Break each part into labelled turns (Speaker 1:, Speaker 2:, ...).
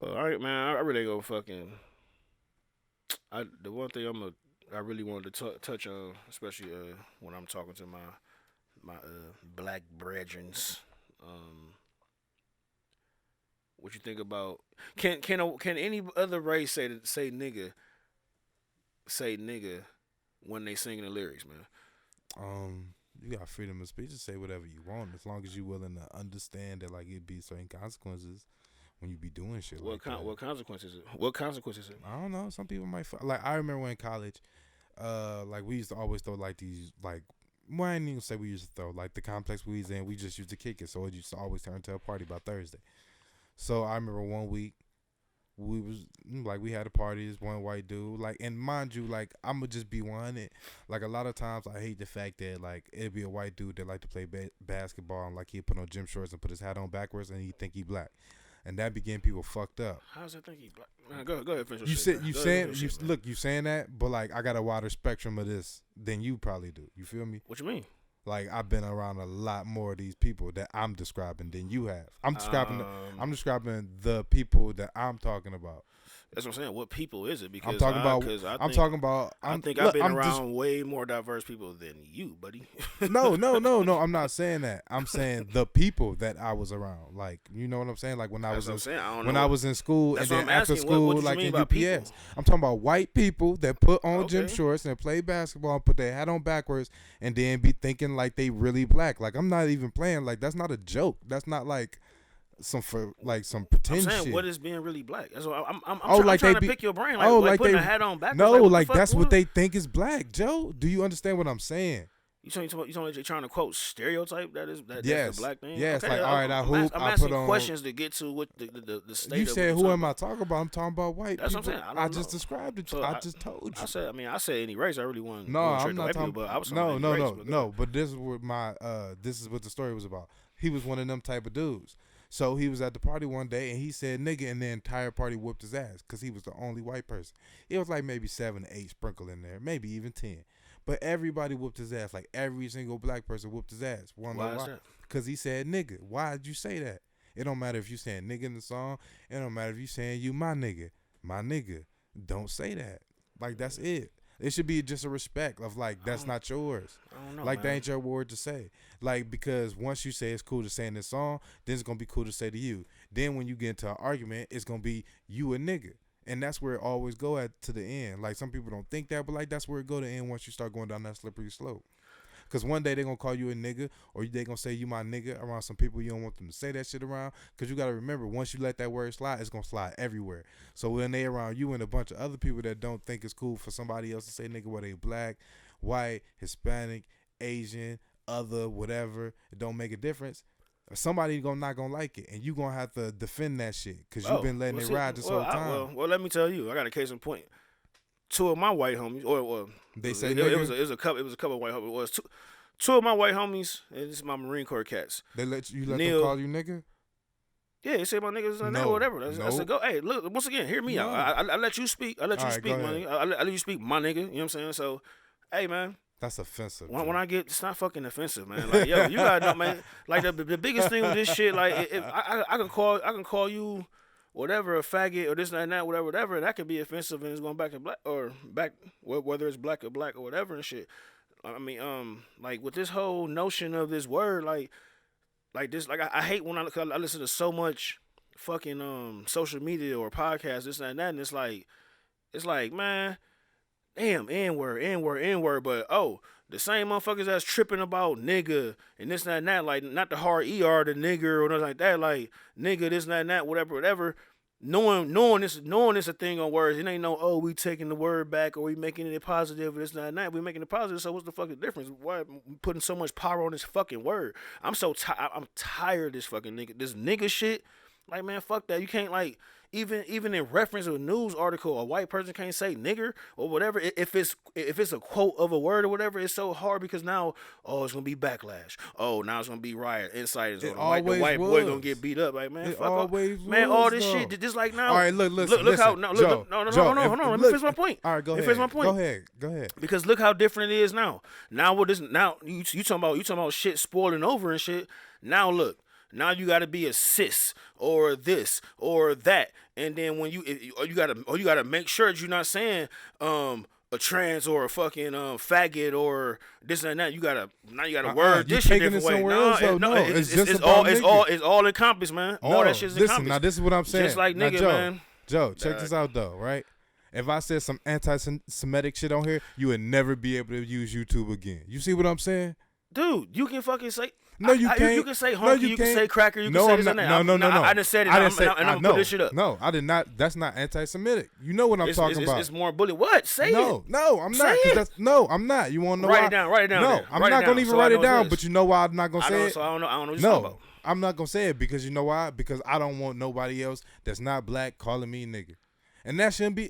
Speaker 1: Well, all right, man. I really ain't gonna fucking. The one thing I really wanted to touch on, especially when I'm talking to my black brethrens. Um, what you think about can any other race say nigga when they singing the lyrics, man?
Speaker 2: You got freedom of speech to say whatever you want as long as you're willing to understand that like it be certain consequences when you be doing shit like that.
Speaker 1: What consequences? What consequences?
Speaker 2: I don't know. Some people might like. I remember when in college, like we used to always throw like these like. Well, I ain't even say we used to throw like the complex we was in. We just used to kick it, so it used to always turn to a party by Thursday. So I remember one week we was like we had a party. This one white dude, like, and mind you, like I'm gonna just be 100. Like a lot of times, I hate the fact that like it'd be a white dude that like to play basketball and like he put on gym shorts and put his hat on backwards and he think he black, and that began people fucked up.
Speaker 1: How's that think he black? Man, go ahead, finish your
Speaker 2: You
Speaker 1: shit,
Speaker 2: said
Speaker 1: man.
Speaker 2: you
Speaker 1: Go ahead,
Speaker 2: saying
Speaker 1: finish
Speaker 2: you
Speaker 1: your shit, man.
Speaker 2: look you saying that, but like I got a wider spectrum of this than you probably do. You feel me?
Speaker 1: What you mean?
Speaker 2: Like I've been around a lot more of these people that I'm describing than you have. I'm describing the people that I'm talking about.
Speaker 1: That's what I'm saying. What people is it? Because
Speaker 2: I'm talking about. I'm talking about.
Speaker 1: I think
Speaker 2: look,
Speaker 1: I've been
Speaker 2: I'm
Speaker 1: around way more diverse people than you, buddy.
Speaker 2: No. I'm not saying that. I'm saying the people that I was around. Like, you know what I'm saying? Like when I
Speaker 1: That's
Speaker 2: was
Speaker 1: what I'm saying. I don't
Speaker 2: when
Speaker 1: know.
Speaker 2: I was in school
Speaker 1: That's
Speaker 2: and
Speaker 1: what
Speaker 2: then
Speaker 1: I'm
Speaker 2: after
Speaker 1: asking.
Speaker 2: school,
Speaker 1: What you
Speaker 2: like
Speaker 1: mean
Speaker 2: in
Speaker 1: by
Speaker 2: UPS.
Speaker 1: people?
Speaker 2: I'm talking about white people that put on gym
Speaker 1: Okay.
Speaker 2: shorts and play basketball and put their hat on backwards and then be thinking like they really black. Like I'm not even playing. Like that's not a joke. That's not like some
Speaker 1: I'm
Speaker 2: pretend
Speaker 1: saying,
Speaker 2: shit.
Speaker 1: what is being really black? That's what I'm
Speaker 2: Like
Speaker 1: trying
Speaker 2: they
Speaker 1: to
Speaker 2: be,
Speaker 1: pick your brain. Like,
Speaker 2: oh,
Speaker 1: like
Speaker 2: like
Speaker 1: putting
Speaker 2: they
Speaker 1: a hat on backwards.
Speaker 2: no,
Speaker 1: like, what
Speaker 2: like
Speaker 1: the fuck,
Speaker 2: that's what they think is black, Joe. Do you understand what I'm saying?
Speaker 1: You talking you're trying to quote stereotype? That's
Speaker 2: Yes.
Speaker 1: the black thing.
Speaker 2: Yes,
Speaker 1: Okay,
Speaker 2: like, all right, I hoop,
Speaker 1: I'm
Speaker 2: I
Speaker 1: asking
Speaker 2: put on-
Speaker 1: questions to get to what the state.
Speaker 2: You
Speaker 1: of
Speaker 2: said
Speaker 1: what
Speaker 2: who
Speaker 1: you're
Speaker 2: am I
Speaker 1: talking
Speaker 2: talking about? I'm talking about white
Speaker 1: That's
Speaker 2: people.
Speaker 1: what I'm saying. I don't
Speaker 2: just
Speaker 1: know.
Speaker 2: described it.
Speaker 1: So
Speaker 2: I just told you.
Speaker 1: I said any race. I really want.
Speaker 2: No,
Speaker 1: going straight
Speaker 2: I'm
Speaker 1: to
Speaker 2: not
Speaker 1: white
Speaker 2: talking.
Speaker 1: people, but I was
Speaker 2: No,
Speaker 1: talking
Speaker 2: no,
Speaker 1: any
Speaker 2: no,
Speaker 1: race,
Speaker 2: no. But this is what this is what the story was about. He was one of them type of dudes. So he was at the party one day and he said nigga, and the entire party whooped his ass because he was the only white person. It was like maybe 7 to 8 sprinkled in there, maybe even 10. But everybody whooped his ass. Like every single black person whooped his ass.
Speaker 1: Why is that?
Speaker 2: Because he said nigga. Why did you say that? It don't matter if you saying nigga in the song. It don't matter if you saying you my nigga. My nigga. Don't say that. Like that's it. It should be just a respect of like that's not yours.
Speaker 1: I don't know.
Speaker 2: Like that
Speaker 1: man.
Speaker 2: ain't your word to say. Like because once you say it's cool to say in this song, then it's gonna be cool to say to you. Then when you get into an argument, it's gonna be you a nigga. And that's where it always go at to the end. Like some people don't think that, but like that's where it go to end once you start going down that slippery slope. Cause one day they gonna call you a nigga, or they gonna say you my nigga around some people you don't want them to say that shit around. Cause you gotta remember, once you let that word slide, it's gonna slide everywhere. So when they around you and a bunch of other people that don't think it's cool for somebody else to say nigga, whether they black, white, Hispanic, Asian, other, whatever, it don't make a difference. Somebody not gonna like it, and you gonna have to defend that shit because you've been letting it ride this whole time.
Speaker 1: Well, let me tell you, I got a case in point. Two of my white homies, or
Speaker 2: They say
Speaker 1: it was a couple of white homies. It was two of my white homies, and this is my Marine Corps cats.
Speaker 2: They let
Speaker 1: Neil,
Speaker 2: them call you nigga.
Speaker 1: Yeah, they say my niggas and
Speaker 2: No.
Speaker 1: whatever. I said, go. Hey, look. Once again, hear me
Speaker 2: No.
Speaker 1: out. I let you speak. I let you
Speaker 2: All right,
Speaker 1: speak,
Speaker 2: go
Speaker 1: my
Speaker 2: ahead.
Speaker 1: nigga. I let you speak, my nigga. You know what I'm saying? So, hey, man.
Speaker 2: That's offensive.
Speaker 1: When I get, it's not fucking offensive, man. Like, yo, you gotta know, man. Like the biggest thing with this shit, like, if I can call you whatever, a faggot or this and that, whatever, and that can be offensive, and it's going back to black or back, whether it's black or whatever and shit. I mean, like with this whole notion of this word, like this, like I hate when I listen to so much fucking social media or podcasts, this and that, and it's like, man. Damn, N-word, but the same motherfuckers that's tripping about nigga and this and that, like not the hard ER, the nigger or nothing like that, like nigga, this and that, whatever. Knowing this a thing on words, it ain't no we taking the word back or we making it positive or this and that. We making it positive, so what's the fucking difference? Why putting so much power on this fucking word? I'm tired of this fucking nigga shit. Like, man, fuck that. You can't, like, even in reference to a news article, a white person can't say nigger or whatever. If it's a quote of a word or whatever, it's so hard because now, it's gonna be backlash. Now it's gonna be riot, insiders, or the white boy gonna get beat up. Like, man,
Speaker 2: It
Speaker 1: fuck off.
Speaker 2: always
Speaker 1: Man,
Speaker 2: was,
Speaker 1: all this
Speaker 2: though.
Speaker 1: shit, just like now.
Speaker 2: All right, look,
Speaker 1: look how no,
Speaker 2: Joe,
Speaker 1: no,
Speaker 2: Joe,
Speaker 1: hold on. Let me finish my point.
Speaker 2: All right, go ahead.
Speaker 1: Finish my point.
Speaker 2: Go ahead.
Speaker 1: Because look how different it is now. Now you talking about shit spoiling over and shit. Now look. Now you got to be a cis or this or that, and then when you gotta make sure that you're not saying a trans or a fucking faggot or this and that. You gotta word this shit different way. It's all encompassed, man. All that shit's encompassed.
Speaker 2: Listen, now this is what I'm saying.
Speaker 1: Just like
Speaker 2: now,
Speaker 1: nigga,
Speaker 2: Joe,
Speaker 1: man.
Speaker 2: Joe, check this out though, right? If I said some anti-Semitic shit on here, you would never be able to use YouTube again. You see what I'm saying?
Speaker 1: Dude, you can fucking say.
Speaker 2: No, you can't.
Speaker 1: You can say honky, you can say cracker, you can say this and that.
Speaker 2: No.
Speaker 1: I just said it, and I'm going to put this shit up.
Speaker 2: No, I did not. That's not anti-Semitic. You know what I'm talking about.
Speaker 1: It's more bully. What? Say it.
Speaker 2: No, I'm not. No, I'm not. You want to know
Speaker 1: why?
Speaker 2: Write
Speaker 1: it down.
Speaker 2: No, I'm not going to even write it down, but you know why I'm not going to say it?
Speaker 1: So I don't know what you're talking about.
Speaker 2: I'm not going to say it because you know why? Because I don't want nobody else that's not black calling me nigga. And that shouldn't be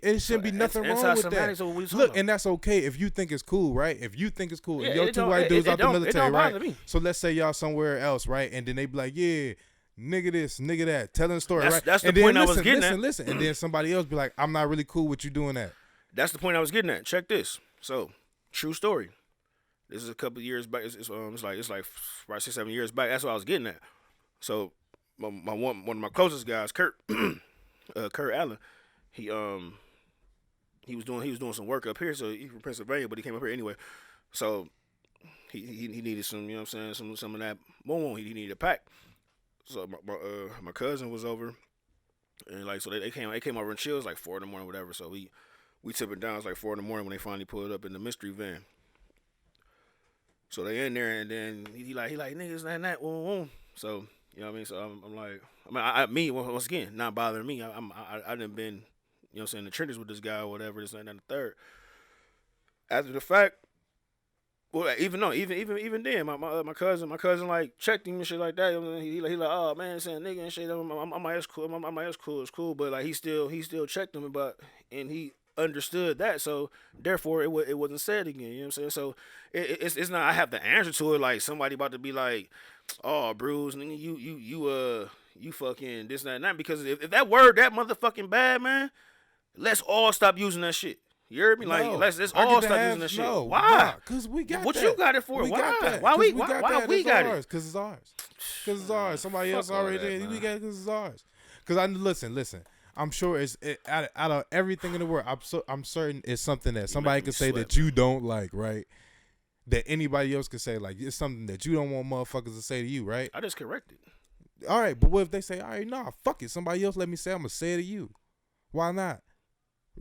Speaker 2: nothing wrong with that. Look, and that's okay if you think it's cool, right? If you think it's cool.
Speaker 1: Yeah,
Speaker 2: and your two white dudes out the military, right?
Speaker 1: Me.
Speaker 2: So let's say y'all somewhere else, right? And then they be like, yeah, nigga this, nigga that, telling the story, right?
Speaker 1: That's the point I was getting at.
Speaker 2: Listen. And then somebody else be like, I'm not really cool with you doing that.
Speaker 1: That's the point I was getting at. Check this. So, true story. This is a couple of years back. It's like right 6-7 years back. That's what I was getting at. So, one of my closest guys, Kurt Allen, he was doing some work up here, so he's from Pennsylvania, but he came up here anyway. So he needed some, you know what I'm saying, some of that boom. He needed a pack. So my cousin was over, and like so they came over and chilled. It was like 4 a.m, whatever. So we tipped it down. It was like 4 a.m. when they finally pulled up in the mystery van. So they in there, and then he like niggas that boom. So you know what I mean. So I'm like, me once again, not bothering me. I done been, you know what I'm saying, in the trenches with this guy or whatever, this and that and the third. After the fact, well, even then, my cousin like checked him and shit like that. He like, oh man, saying nigga and shit. I'm like, cool, it's cool, but like he still checked him, and he understood that, so therefore it wasn't said again. You know what I'm saying? So it's not I have the answer to it. Like somebody about to be like, oh, Bruce, nigga, you fucking this and that, because if that word that motherfucking bad, man, let's all stop using that shit. You heard me? Like let's all stop using that shit. Why?
Speaker 2: Because we got
Speaker 1: what
Speaker 2: that.
Speaker 1: you got it for? Why? Why we got it?
Speaker 2: Because it's ours. Because it's ours. Somebody else already did. We got it because it's ours. Because I listen. I'm sure out of everything in the world, I'm certain it's something that somebody could say that you don't like, right? That anybody else could say, like, it's something that you don't want motherfuckers to say to you, right?
Speaker 1: I just corrected.
Speaker 2: All right, but what if they say, all right, nah, fuck it. Somebody else let me say, I'm going to say it to you. Why not?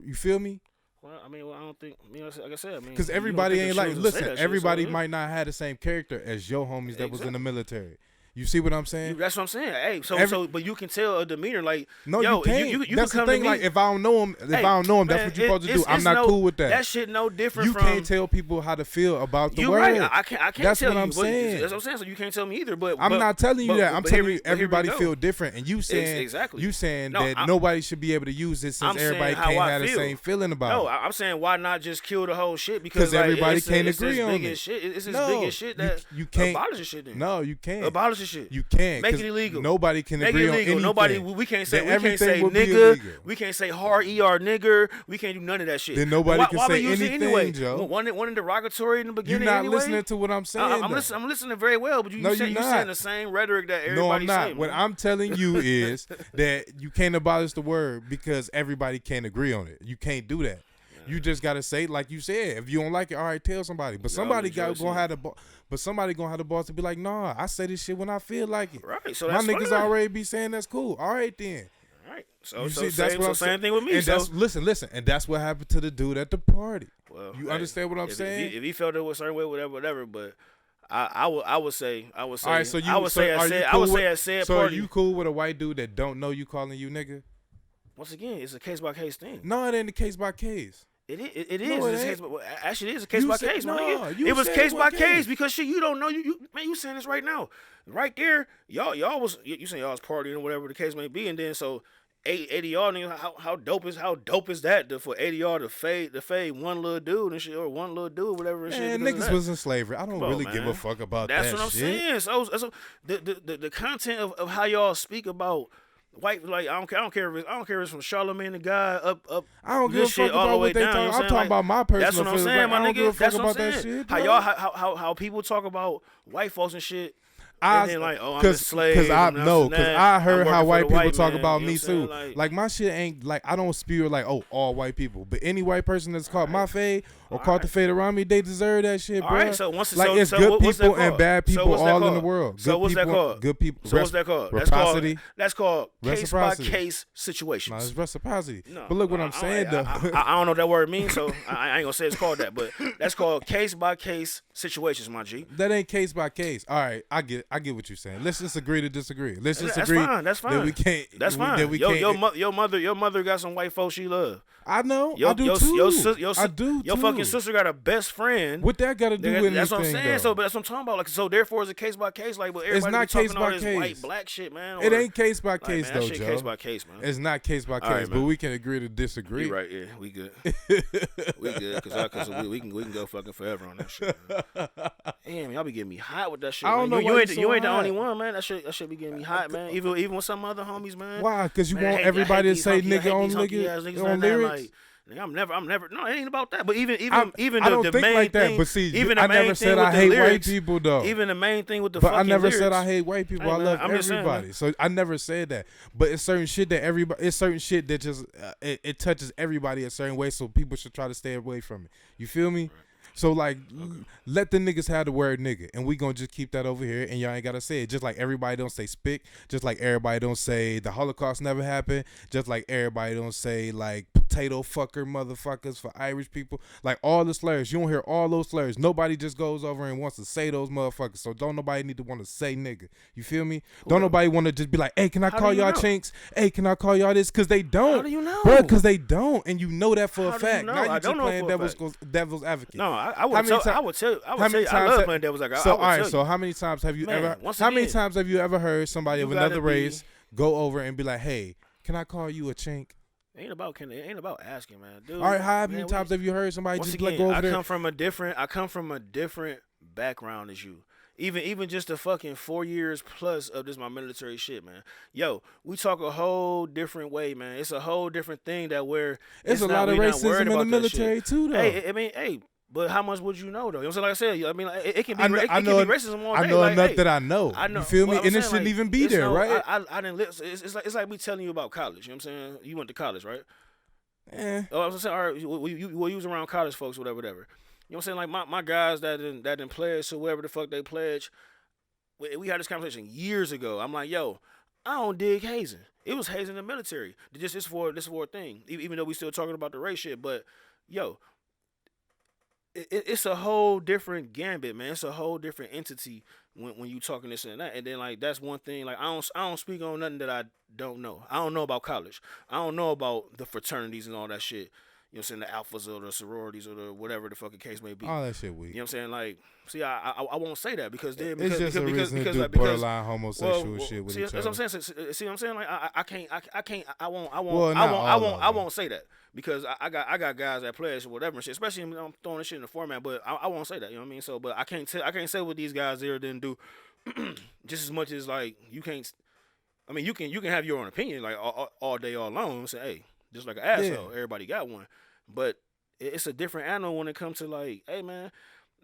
Speaker 2: You feel me?
Speaker 1: Well, I mean, I don't think, like I said,
Speaker 2: because everybody ain't like, listen, everybody might not have the same character as your homies that was in the military. You see what I'm saying?
Speaker 1: That's what I'm saying. Hey, but you can tell a demeanor like,
Speaker 2: no,
Speaker 1: yo,
Speaker 2: you can't.
Speaker 1: You
Speaker 2: that's
Speaker 1: can
Speaker 2: the thing. Like, if I don't know him, that's what you're supposed to do. I'm not cool with that.
Speaker 1: That shit no different.
Speaker 2: You can't tell people how to feel about the word.
Speaker 1: Right. I can't
Speaker 2: that's
Speaker 1: tell
Speaker 2: what
Speaker 1: you.
Speaker 2: I'm saying.
Speaker 1: That's what I'm saying. So you can't tell me either. But
Speaker 2: I'm not telling you that. I'm telling you everybody
Speaker 1: here
Speaker 2: feel different, and you saying
Speaker 1: exactly.
Speaker 2: You saying that nobody should be able to use this since everybody can't have the same feeling about it.
Speaker 1: No, I'm saying why not just kill the whole shit because
Speaker 2: everybody can't agree on it.
Speaker 1: It's as big as shit that
Speaker 2: you can't
Speaker 1: abolish the shit.
Speaker 2: No, you can't
Speaker 1: abolish the shit.
Speaker 2: You can't
Speaker 1: make it illegal.
Speaker 2: Nobody can agree on anything.
Speaker 1: Nobody. We can't say nigga. We can't say hard nigger. We can't do none of that shit.
Speaker 2: Then nobody can say anything, Joe.
Speaker 1: One derogatory in the beginning.
Speaker 2: You're not listening to what I'm saying.
Speaker 1: I'm listening very well, but you're saying the same rhetoric that everybody
Speaker 2: No, I'm not.
Speaker 1: say,
Speaker 2: what I'm telling you is that you can't abolish the word because everybody can't agree on it. You can't do that. You just gotta say, like you said, if you don't like it, all right, tell somebody. But somebody gonna have the balls to be like, nah, I say this shit when I feel like it.
Speaker 1: Right. So
Speaker 2: my
Speaker 1: that's
Speaker 2: niggas already be saying that's cool. All right then.
Speaker 1: All right. So same thing with me.
Speaker 2: And listen, and that's what happened to the dude at the party. Well, you understand what I'm saying?
Speaker 1: If he felt it was a certain way, whatever. But I would say. All right.
Speaker 2: So
Speaker 1: I would say at said
Speaker 2: so
Speaker 1: party.
Speaker 2: are you cool with a white dude that don't know you calling you nigga?
Speaker 1: Once again, it's a case by case thing.
Speaker 2: No, it ain't a case by case.
Speaker 1: It is. Actually, it is a case by case, man. It was case by case because shit, you don't know. You saying this right now, right there. Y'all you saying y'all was partying or whatever the case may be, and then so 80 y'all nigga, how dope is that for 80 y'all to fade one little dude and shit or one little dude whatever and shit.
Speaker 2: Man, niggas was in slavery. I don't really give a fuck about that.
Speaker 1: That's what I'm saying. So the content of how y'all speak about white, like I don't care if it's from Charlemagne the God up.
Speaker 2: I don't give a fuck about what they talking. I'm talking about my personal.
Speaker 1: That's what I'm saying, my nigga. That's what I'm saying.
Speaker 2: Shit,
Speaker 1: how y'all how people talk about white folks and shit. and then like, oh, I'm a slave.
Speaker 2: Because I heard how white people talk
Speaker 1: man,
Speaker 2: about
Speaker 1: you know
Speaker 2: me
Speaker 1: what I'm
Speaker 2: too.
Speaker 1: saying?
Speaker 2: Like my shit ain't like I don't spew like all white people, but any white person that's caught my fade or caught the fade around me, they deserve that shit, bro.
Speaker 1: All right, so once
Speaker 2: like
Speaker 1: so,
Speaker 2: it's
Speaker 1: so
Speaker 2: good
Speaker 1: what's
Speaker 2: people
Speaker 1: that
Speaker 2: and
Speaker 1: called?
Speaker 2: bad people
Speaker 1: what's that
Speaker 2: all in
Speaker 1: called?
Speaker 2: the world.
Speaker 1: So
Speaker 2: Good
Speaker 1: what's
Speaker 2: people,
Speaker 1: that called?
Speaker 2: Good people.
Speaker 1: So what's that called?
Speaker 2: Reciprocity.
Speaker 1: That's called case by
Speaker 2: Reciprocity.
Speaker 1: case situations.
Speaker 2: No, it's reciprocity.
Speaker 1: No,
Speaker 2: But look what I'm saying though.
Speaker 1: I don't know what that word means, so I ain't gonna say it's called that. But that's called case by case situations, my G.
Speaker 2: That ain't case by case. All right, I get what you're saying. Let's just agree to disagree. Let's just
Speaker 1: That's
Speaker 2: agree.
Speaker 1: fine. That's fine.
Speaker 2: That we can't.
Speaker 1: That's fine.
Speaker 2: That we can't.
Speaker 1: Your mother got some white folks she love.
Speaker 2: I know. I do too. I do
Speaker 1: Your
Speaker 2: too.
Speaker 1: fucking sister got a best friend.
Speaker 2: What that got to do with
Speaker 1: That's what I'm
Speaker 2: anything,
Speaker 1: saying.
Speaker 2: though?
Speaker 1: So, but that's what I'm talking about. Like, so therefore, it's a case by case. Like, but everybody
Speaker 2: not
Speaker 1: be talking
Speaker 2: case
Speaker 1: all
Speaker 2: by
Speaker 1: this
Speaker 2: case.
Speaker 1: white black shit, man.
Speaker 2: It ain't case by
Speaker 1: like,
Speaker 2: case
Speaker 1: man,
Speaker 2: though,
Speaker 1: that shit
Speaker 2: Joe.
Speaker 1: Case by case, man.
Speaker 2: It's not case by
Speaker 1: All right,
Speaker 2: case, but
Speaker 1: man.
Speaker 2: we can agree to disagree.
Speaker 1: You right, yeah, we good. We good, cause we can go fucking forever on that shit. Man. Damn, y'all be getting me hot with that shit.
Speaker 2: I don't
Speaker 1: man.
Speaker 2: know
Speaker 1: You
Speaker 2: why
Speaker 1: ain't
Speaker 2: you so
Speaker 1: the
Speaker 2: hot.
Speaker 1: only one, man. That shit be getting me hot, man. Even with some other homies, man.
Speaker 2: Why? Because you
Speaker 1: Man,
Speaker 2: want
Speaker 1: I hate
Speaker 2: everybody to
Speaker 1: these
Speaker 2: say
Speaker 1: hunky- I hate
Speaker 2: nigga on
Speaker 1: these hunky ass
Speaker 2: nigga
Speaker 1: niggas
Speaker 2: on
Speaker 1: like that,
Speaker 2: lyrics.
Speaker 1: like, nigga, I'm never. No, it ain't about that. But even
Speaker 2: I
Speaker 1: the
Speaker 2: don't think
Speaker 1: main
Speaker 2: like that.
Speaker 1: thing.
Speaker 2: But see,
Speaker 1: even
Speaker 2: I
Speaker 1: the main
Speaker 2: never
Speaker 1: thing
Speaker 2: said
Speaker 1: with
Speaker 2: I
Speaker 1: the
Speaker 2: hate
Speaker 1: lyrics,
Speaker 2: white people though.
Speaker 1: Even the main thing with the
Speaker 2: But
Speaker 1: fucking
Speaker 2: I never
Speaker 1: lyrics,
Speaker 2: said I hate white people.
Speaker 1: Hey,
Speaker 2: I
Speaker 1: man,
Speaker 2: love
Speaker 1: I'm just saying,
Speaker 2: everybody.
Speaker 1: man.
Speaker 2: So I never said that. But it's certain shit that everybody. It's certain shit that just it touches everybody a certain way. So people should try to stay away from it. You feel me? So like, let the niggas have the word nigga, and we gonna just keep that over here, and y'all ain't gotta say it. Just like everybody don't say spick, just like everybody don't say the Holocaust never happened, just like everybody don't say like potato fucker motherfuckers for Irish people. Like all the slurs, you don't hear all those slurs. Nobody just goes over and wants to say those motherfuckers. So don't nobody need to want to say nigga. You feel me? Don't nobody want to just be like, hey, can I
Speaker 1: How
Speaker 2: call
Speaker 1: do you
Speaker 2: y'all
Speaker 1: know?
Speaker 2: chinks? Hey, can I call y'all this? Cause they don't.
Speaker 1: How do you know?
Speaker 2: Bro, because they don't, and you know that for
Speaker 1: How
Speaker 2: a
Speaker 1: do you
Speaker 2: fact.
Speaker 1: know?
Speaker 2: Now you
Speaker 1: I
Speaker 2: just
Speaker 1: don't know
Speaker 2: playing
Speaker 1: for a fact.
Speaker 2: devil's advocate.
Speaker 1: No, I
Speaker 2: How many
Speaker 1: would tell you. I
Speaker 2: times
Speaker 1: love
Speaker 2: have-
Speaker 1: playing devil's advocate.
Speaker 2: So
Speaker 1: I
Speaker 2: all
Speaker 1: would
Speaker 2: right,
Speaker 1: tell
Speaker 2: so
Speaker 1: you.
Speaker 2: how many times have you
Speaker 1: Man,
Speaker 2: ever?
Speaker 1: once
Speaker 2: How many
Speaker 1: again,
Speaker 2: times have you ever heard somebody
Speaker 1: you
Speaker 2: of
Speaker 1: gotta
Speaker 2: another
Speaker 1: be-
Speaker 2: race go over and be like, "Hey, can I call you a chink?"
Speaker 1: It ain't about asking, man. Dude,
Speaker 2: All right, how many
Speaker 1: man,
Speaker 2: times have you heard somebody
Speaker 1: once
Speaker 2: just
Speaker 1: again,
Speaker 2: like go over
Speaker 1: I
Speaker 2: there?
Speaker 1: come from a different background as you. Even just the fucking 4 years plus of this my military shit, man. Yo, we talk a whole different way, man. It's a whole different thing that where
Speaker 2: It's a lot of racism in the military too, though.
Speaker 1: Hey, I mean, hey, but how much would you know though? You know what I'm saying? Like I said, I mean, like, it can be
Speaker 2: I know-
Speaker 1: it
Speaker 2: I
Speaker 1: can
Speaker 2: know-
Speaker 1: be racism all day.
Speaker 2: I know
Speaker 1: like,
Speaker 2: enough
Speaker 1: hey,
Speaker 2: that I know.
Speaker 1: I know.
Speaker 2: You feel me?
Speaker 1: Well, I'm
Speaker 2: And it
Speaker 1: saying,
Speaker 2: shouldn't
Speaker 1: like,
Speaker 2: even be
Speaker 1: it's
Speaker 2: there,
Speaker 1: no-
Speaker 2: right?
Speaker 1: I didn't live. It's like me telling you about college. You know what I'm saying? You went to college, right? Oh, I was saying, all right, you was around college folks, whatever. You know what I'm saying? Like my guys that didn't pledge, so whatever the fuck they pledge. We had this conversation years ago. I'm like, yo, I don't dig hazing. It was hazing in the military. This for a thing. Even though we still talking about the race shit, but yo, it's a whole different gambit, man. It's a whole different entity when you talking this and that. And then like that's one thing. Like I don't speak on nothing that I don't know. I don't know about college. I don't know about the fraternities and all that shit. You know what I'm saying? The alphas or the sororities or the whatever the fucking case may be.
Speaker 2: All that shit weak.
Speaker 1: You know what I'm saying? Like, see, I won't say that because then
Speaker 2: It's just a reason to do borderline homosexual shit with
Speaker 1: see,
Speaker 2: each
Speaker 1: that's
Speaker 2: other.
Speaker 1: what I'm saying. See what I'm saying? Like, I
Speaker 2: Well, not all of
Speaker 1: I
Speaker 2: them.
Speaker 1: won't say that because I got guys that pledge or whatever and shit. Especially when I'm throwing this shit in the format, but I won't say that. You know what I mean? So, but I can't say what these guys there didn't do. Just as much as like you can't. I mean, you can have your own opinion like all day all long and say, hey, just like an asshole.
Speaker 2: Yeah.
Speaker 1: Everybody got one, but it's a different animal when it comes to like, hey man,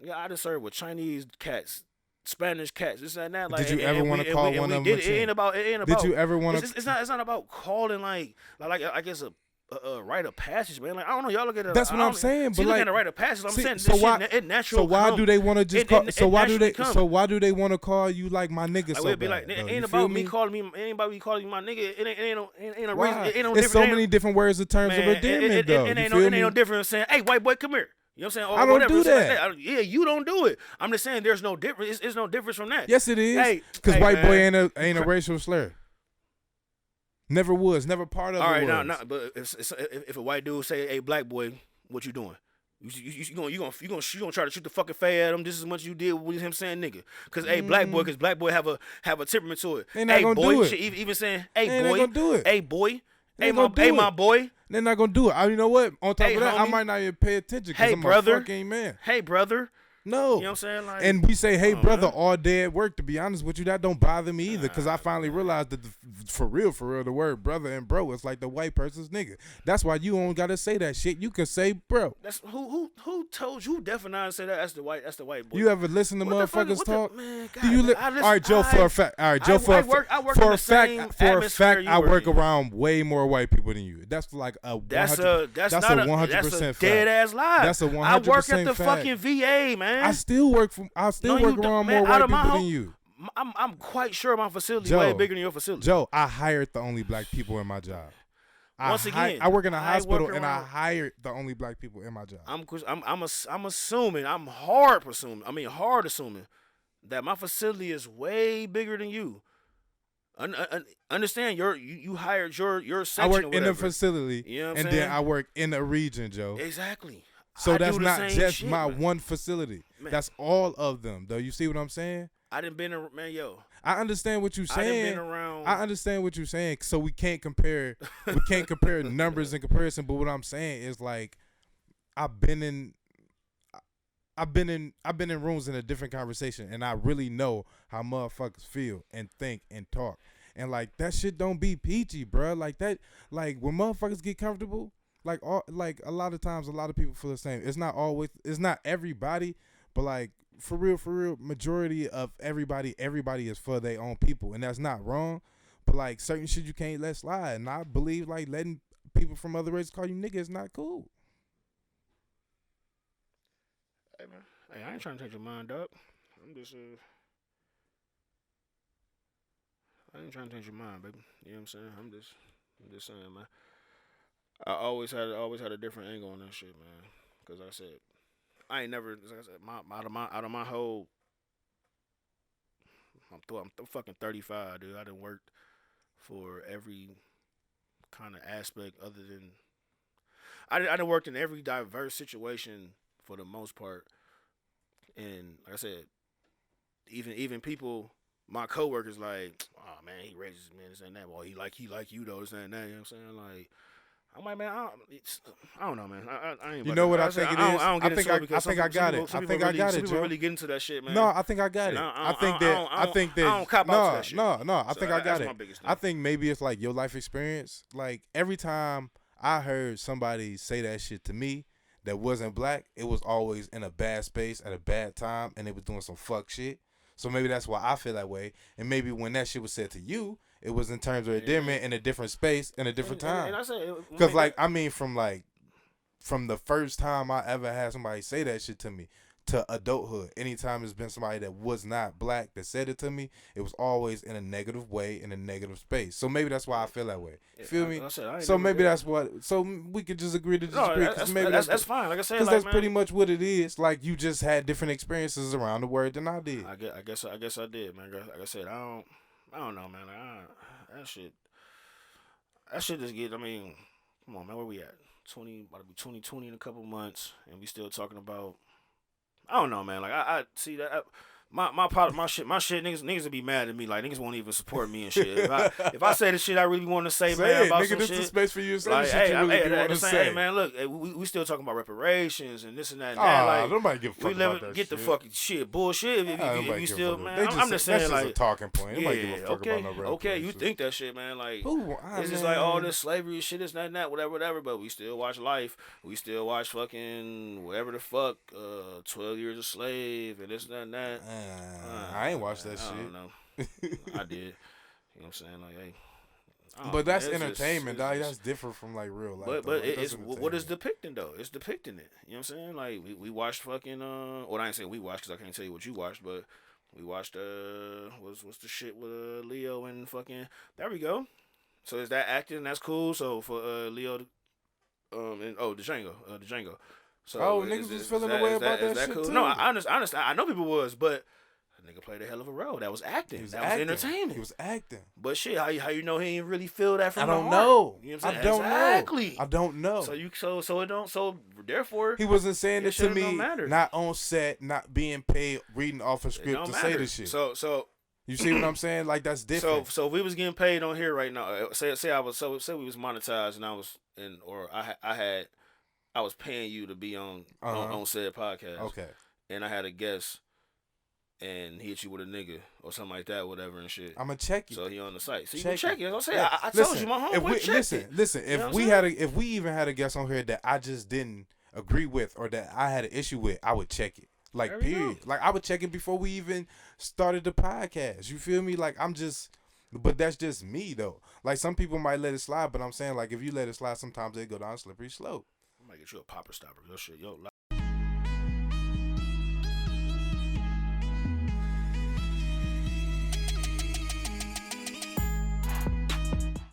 Speaker 1: yeah, I just served with Chinese cats, Spanish cats, this and that. Like,
Speaker 2: Did you ever want to call one of them a
Speaker 1: It ain't about.
Speaker 2: Did you ever want to?
Speaker 1: It's not about calling like I guess a rite of passage, man. Like I don't know, y'all look at it.
Speaker 2: That's what I'm saying. But
Speaker 1: look
Speaker 2: like,
Speaker 1: at a rite of passage. I'm
Speaker 2: see,
Speaker 1: saying
Speaker 2: so
Speaker 1: this
Speaker 2: why?
Speaker 1: shit, it natural.
Speaker 2: So why do they want to just call? So why do they?
Speaker 1: come.
Speaker 2: So why do they want to call you like my nigga? So
Speaker 1: It be
Speaker 2: bad,
Speaker 1: like,
Speaker 2: though?
Speaker 1: it
Speaker 2: You
Speaker 1: ain't
Speaker 2: feel
Speaker 1: about me calling me. It ain't about me calling you my nigga. It ain't a
Speaker 2: Why?
Speaker 1: reason. It ain't no
Speaker 2: It's
Speaker 1: different.
Speaker 2: so many different words in terms of endearment, though.
Speaker 1: It
Speaker 2: You
Speaker 1: ain't
Speaker 2: feel
Speaker 1: no
Speaker 2: me?
Speaker 1: different than saying, hey, white boy, come here. You know what I'm saying? Or
Speaker 2: I don't
Speaker 1: whatever,
Speaker 2: do
Speaker 1: something
Speaker 2: that.
Speaker 1: Like yeah, you don't do it. I'm just saying there's no difference. It's no difference from that.
Speaker 2: Yes, it is.
Speaker 1: Hey,
Speaker 2: Because
Speaker 1: hey,
Speaker 2: white
Speaker 1: man.
Speaker 2: boy ain't a racial slur. Never was. Never part of.
Speaker 1: All right,
Speaker 2: it
Speaker 1: now,
Speaker 2: was.
Speaker 1: but if a white dude say, hey, black boy, what you doing? You gonna try to shoot the fucking fade at him just as much as you did with him saying nigga? Cause hey, black boy have a temperament to it.
Speaker 2: They not
Speaker 1: hey,
Speaker 2: gonna
Speaker 1: boy,
Speaker 2: do it.
Speaker 1: shit, even saying, hey,
Speaker 2: They
Speaker 1: boy,
Speaker 2: ain't gonna do it.
Speaker 1: hey, boy,
Speaker 2: They
Speaker 1: hey,
Speaker 2: ain't gonna do
Speaker 1: my
Speaker 2: it.
Speaker 1: boy,
Speaker 2: They're not gonna do it. You know what? On top
Speaker 1: Hey,
Speaker 2: of that, I
Speaker 1: homie.
Speaker 2: might not even pay attention because
Speaker 1: Hey,
Speaker 2: I'm
Speaker 1: brother.
Speaker 2: a fucking man.
Speaker 1: hey, brother.
Speaker 2: No.
Speaker 1: You know what I'm saying? Like,
Speaker 2: And we say, hey,
Speaker 1: come on,
Speaker 2: brother,
Speaker 1: man.
Speaker 2: all day at work. To be honest with you, that don't bother me either. Because I finally realized that, for real, the word brother and bro is like the white person's nigga. That's why you don't got to say that shit. You can say bro.
Speaker 1: That's who told you? Definitely not say that. That's the white boy.
Speaker 2: You ever listen to
Speaker 1: What the fuck-
Speaker 2: motherfuckers
Speaker 1: what the-
Speaker 2: talk?
Speaker 1: man, God,
Speaker 2: Do you
Speaker 1: man, I
Speaker 2: all
Speaker 1: listen-
Speaker 2: right, Joe, for a fact. All right, Joe,
Speaker 1: I work in
Speaker 2: for
Speaker 1: the
Speaker 2: a
Speaker 1: same
Speaker 2: fact, for a
Speaker 1: atmosphere
Speaker 2: fact,
Speaker 1: you
Speaker 2: I work
Speaker 1: in.
Speaker 2: around way more white people than you. That's like a
Speaker 1: That's
Speaker 2: 100
Speaker 1: that's
Speaker 2: that's
Speaker 1: not
Speaker 2: a 100%
Speaker 1: that's a
Speaker 2: fact.
Speaker 1: dead ass lie.
Speaker 2: That's a
Speaker 1: I work at
Speaker 2: 100%
Speaker 1: the
Speaker 2: fact.
Speaker 1: fucking VA, man.
Speaker 2: I still work
Speaker 1: No, you don't,
Speaker 2: around
Speaker 1: man,
Speaker 2: more
Speaker 1: out
Speaker 2: white
Speaker 1: of my
Speaker 2: people
Speaker 1: home-
Speaker 2: than you.
Speaker 1: I'm quite sure my facility
Speaker 2: Joe,
Speaker 1: way bigger than your facility.
Speaker 2: Joe, I hired the only black people in my job.
Speaker 1: Once again,
Speaker 2: I work in a
Speaker 1: I
Speaker 2: hospital
Speaker 1: work
Speaker 2: and I
Speaker 1: around-
Speaker 2: hired the only black people in my job.
Speaker 1: I'm assuming. I'm hard assuming that my facility is way bigger than you. Understand? You hired your section.
Speaker 2: I
Speaker 1: or
Speaker 2: work in
Speaker 1: whatever.
Speaker 2: a facility,
Speaker 1: You know what I'm
Speaker 2: and
Speaker 1: saying?
Speaker 2: then I work in a region, Joe.
Speaker 1: Exactly.
Speaker 2: So
Speaker 1: I
Speaker 2: that's
Speaker 1: do the
Speaker 2: not
Speaker 1: same
Speaker 2: just
Speaker 1: shit,
Speaker 2: my
Speaker 1: man.
Speaker 2: one facility.
Speaker 1: Man.
Speaker 2: That's all of them, though. You see what I'm saying?
Speaker 1: I didn't been a man, yo.
Speaker 2: I understand what you're
Speaker 1: I done
Speaker 2: saying.
Speaker 1: been around.
Speaker 2: I understand what you're saying. So we can't compare. We can't compare numbers in comparison. But what I'm saying is like, I've been in rooms in a different conversation, and I really know how motherfuckers feel and think and talk. And like that shit don't be peachy, bro. Like that, like when motherfuckers get comfortable, like a lot of times, a lot of people feel the same. It's not everybody, but like for real, majority of everybody is for their own people, and that's not wrong. But like certain shit you can't let slide, and I believe like letting people from other races call you nigga is not cool.
Speaker 1: Hey man, hey, I ain't trying to take your mind up. I'm just I ain't trying to change your mind, baby. You know what I'm saying? I'm just saying, man. I always had a different angle on that shit, man. Cause like I said, I ain't never. Like I said, out of my whole. I'm fucking 35, dude. I done worked for every kind of aspect other than. I done worked in every diverse situation for the most part, and like I said, even people. My coworkers like, oh man, he racist, man, this and that. Well, he like you though, this and that. You know what I'm saying? Like, I'm like, man, I don't know, man. I ain't.
Speaker 2: You know what I think it is?
Speaker 1: I don't get into it because
Speaker 2: I think I got it. I think I got it,
Speaker 1: Some people
Speaker 2: Joe.
Speaker 1: really get into that shit, man.
Speaker 2: No, I think I got it. I think that. I
Speaker 1: don't cop out to that shit.
Speaker 2: No. I
Speaker 1: So
Speaker 2: think I got
Speaker 1: that's
Speaker 2: it.
Speaker 1: my biggest thing.
Speaker 2: I think maybe it's like your life experience. Like every time I heard somebody say that shit to me that wasn't black, it was always in a bad space at a bad time, and they was doing some fuck shit. So maybe that's why I feel that way. And maybe when that shit was said to you, it was in terms of endearment in a different space in a different time.
Speaker 1: And I said,
Speaker 2: Because like I mean, from the first time I ever had somebody say that shit to me to adulthood, anytime it's been somebody that was not black that said it to me, it was always in a negative way, in a negative space. So maybe that's why I feel that way. Feel me? So maybe that's what. So we could just agree to disagree.
Speaker 1: That's fine. Like I said,
Speaker 2: because
Speaker 1: like,
Speaker 2: that's
Speaker 1: man,
Speaker 2: pretty much what it is. Like you just had different experiences around the word than I did.
Speaker 1: I guess I did, man. Like I said, I don't know, man. That shit just get. I mean, come on, man. Where we at? About to be 2020 in a couple months, and we still talking about. I don't know, man. Like I see that. My shit, niggas would be mad at me. Like niggas won't even support me and shit. If I say the shit I really want to say, man, about
Speaker 2: nigga,
Speaker 1: some
Speaker 2: this
Speaker 1: shit.
Speaker 2: the space for you to say
Speaker 1: Like,
Speaker 2: the shit you really want to say.
Speaker 1: Hey, man, look, we still talking about reparations and this and that. And
Speaker 2: Ah,
Speaker 1: that. Like,
Speaker 2: nobody give a fuck about that
Speaker 1: get the
Speaker 2: shit.
Speaker 1: fucking shit bullshit. If you still, man, I'm just
Speaker 2: that's
Speaker 1: saying,
Speaker 2: just
Speaker 1: like,
Speaker 2: a talking point. Nobody give a fuck
Speaker 1: okay,
Speaker 2: about no
Speaker 1: okay, you
Speaker 2: reparations.
Speaker 1: think that shit, man? Like,
Speaker 2: Who?
Speaker 1: it's just like all this slavery shit, this and that, whatever. But we still watch Life. We still watch fucking whatever the fuck, 12 Years a Slave and this and that.
Speaker 2: I ain't watched that shit.
Speaker 1: I don't know. I did. You know what I'm saying? Like, hey.
Speaker 2: But that's entertainment, dog. That's different from like real life.
Speaker 1: But it's what is depicting though. It's depicting it. You know what I'm saying? Like we watched fucking well I ain't saying we watched because I can't tell you what you watched, but we watched what's the shit with Leo and fucking there we go. So is that acting? That's cool. So for Leo, and Django. So
Speaker 2: niggas was feeling the way about that shit
Speaker 1: cool?
Speaker 2: too.
Speaker 1: No, I understand. I know people was, but. Nigga played a hell of a role. That was acting. That was entertaining.
Speaker 2: He was acting.
Speaker 1: But shit, how you know he didn't really feel that from
Speaker 2: I
Speaker 1: the
Speaker 2: don't
Speaker 1: heart?
Speaker 2: know.
Speaker 1: You know what I'm saying?
Speaker 2: I don't
Speaker 1: exactly.
Speaker 2: know. I don't know.
Speaker 1: So therefore
Speaker 2: he wasn't saying it to me.
Speaker 1: Matter.
Speaker 2: Not on set, not being paid, reading off a script to say the shit.
Speaker 1: So
Speaker 2: you see what I'm saying? Like that's different.
Speaker 1: So if we was getting paid on here right now. Say we was monetized and I was paying you to be on said podcast.
Speaker 2: Okay.
Speaker 1: and I had a guest, and he hit you with a nigga or something like that, whatever and shit.
Speaker 2: I'ma check it.
Speaker 1: So he on the site. So you
Speaker 2: Check
Speaker 1: can check
Speaker 2: it.
Speaker 1: it. I'm saying,
Speaker 2: Yeah.
Speaker 1: I told
Speaker 2: Listen,
Speaker 1: you, my
Speaker 2: if
Speaker 1: homeboy
Speaker 2: we,
Speaker 1: checked it.
Speaker 2: listen,
Speaker 1: You know
Speaker 2: if
Speaker 1: what
Speaker 2: we
Speaker 1: I'm
Speaker 2: had if we even had a guest on here that I just didn't agree with or that I had an issue with, I would check it. Like,
Speaker 1: There we
Speaker 2: period. Like, I would check it before we even started the podcast. You feel me? Like, but that's just me, though. Like, some people might let it slide, but I'm saying, like, if you let it slide, sometimes they go down a slippery slope.
Speaker 1: I might get you a popper stopper. Yo, shit, yo,